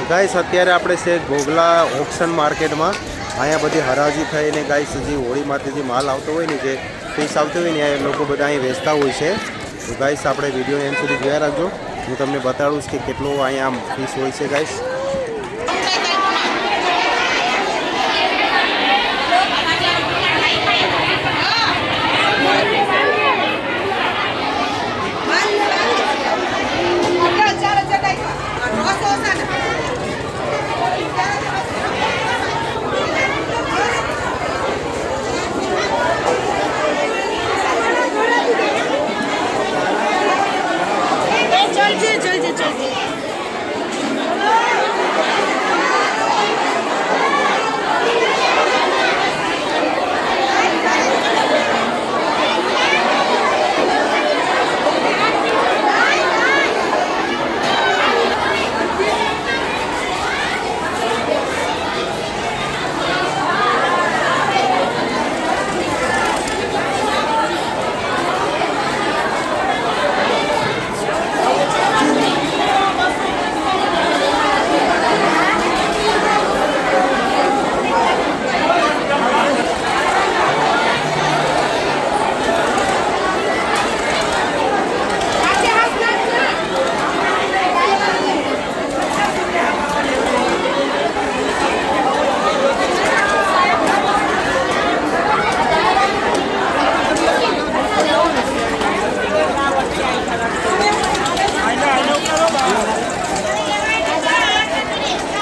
Guys અત્યારે આપણે છે ઘોઘલા ઓક્શન માર્કેટમાં. અહીંયા બધી હરાજી થઈને ગાઈસ જે હોળીમાંથી જે માલ આવતો હોય ને, જે ફિશ આવતી હોય ને, એ લોકો બધા અહીં વેચતા હોય છે. તો ગાઈસ આપણે વિડીયો એન્ડ સુધી જોયા રાખજો. હું તમને બતાડું કે કેટલો અહીંયા આમ ફિશ હોય છે ગાઈસ.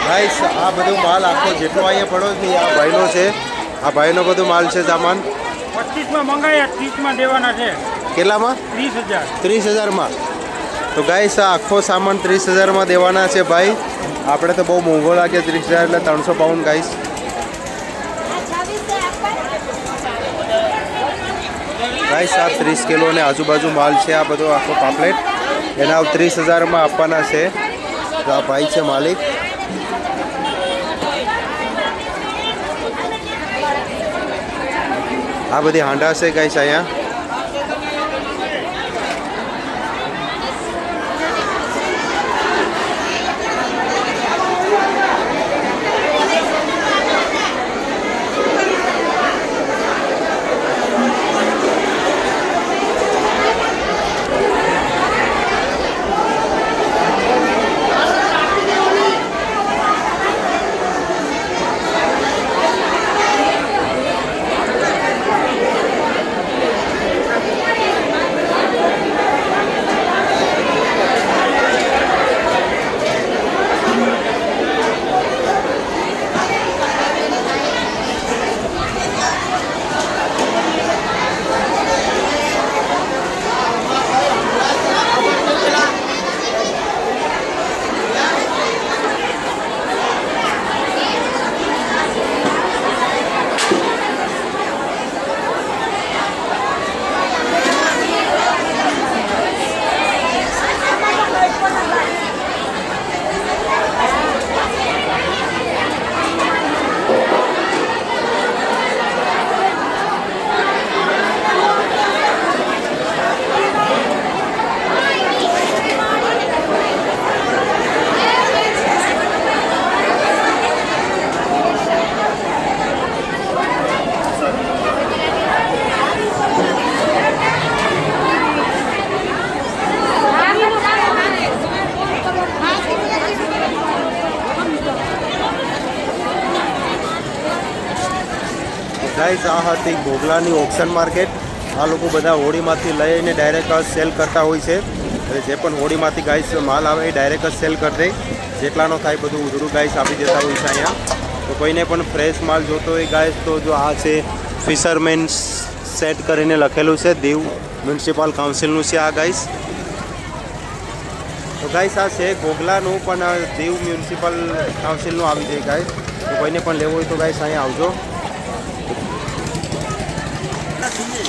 ગાઈસ આ બધો માલ આખો જેટલો અહીંયા પડ્યો છે આ ભાઈનો છે. આ ભાઈનો બધો માલ છે સામાન. 25માં મંગાયા 30માં દેવાના છે. કેટલામાં? 30,000. 30,000માં. તો ગાઈસ આ આખો સામાન 30,000માં દેવાના છે ભાઈ. આપણે તો બહુ મોંઘો લાગે 30,000 એટલે 300 પાઉન્ડ ગાઈસ. ગાઈસ આ 30 કિલો ને આજુબાજુ માલ છે. આ બધો આખો પામ્પલેટ એના 30,000માં આપવાના છે. તો આ ભાઈ છે માલિક. આ બધી હાંડા છે ગાઈસ અહીંયા. ગાઈસ આ હતી ઘોઘલાની ઓક્શન માર્કેટ. આ લોકો બધા હોળીમાંથી લઈને ડાયરેક્ટ સેલ કરતા હોય છે. જે પણ હોળીમાંથી ગાઈસ માલ આવે એ ડાયરેક્ટ જ સેલ કરી દે. જેટલાનો થાય બધું ઉધડું ગાઈસ આપી દેતા હોય છે અહીંયા. તો કોઈને પણ ફ્રેશ માલ જોતો હોય ગાઈસ તો જો આ છે ફિશરમેન સેટ કરીને લખેલું છે. દીવ મ્યુનિસિપલ કાઉન્સિલનું છે આ ગાઈસ. તો ગાઈસ આ છે ઘોઘલાનું પણ દીવ મ્યુનિસિપલ કાઉન્સિલનું આવી જાય ગાઈસ. તો કોઈને પણ લેવું હોય તો ગાઈસ અહીંયા આવજો.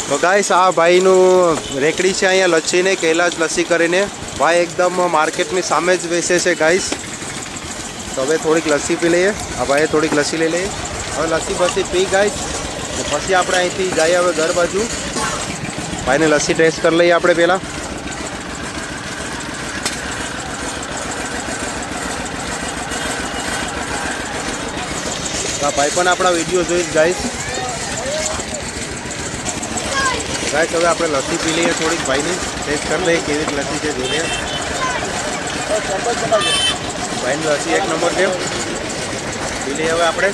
તો ગાઈસ આ ભાઈનું રેકડી છે અહીંયા લચ્છીને કૈલાસ લસ્સી કરીને. ભાઈ એકદમ માર્કેટની સામે જ વેચે છે ગાઈસ. તો હવે થોડીક લસ્સી પી લઈએ. આ ભાઈએ થોડીક લસ્સી લઈ લઈએ. હવે લસ્સી બસ્સી પી ગાઈસ પછી આપણે અહીંથી જઈએ હવે ઘર બાજુ. ભાઈને લસ્સી ટેસ્ટ કરી લઈએ આપણે પહેલાં. આ ભાઈ પણ આપણા વિડીયો જોઈ ગાઈસ. ગાઈસ હવે આપણે લસ્સી પી લઈએ થોડીક ભાઈની, ટેસ્ટ કરી લઈએ કેવી લસ્સી છે જોઈએ. ભાઈની લસ્સી એક નંબર છે, પી લઈએ હવે આપણે.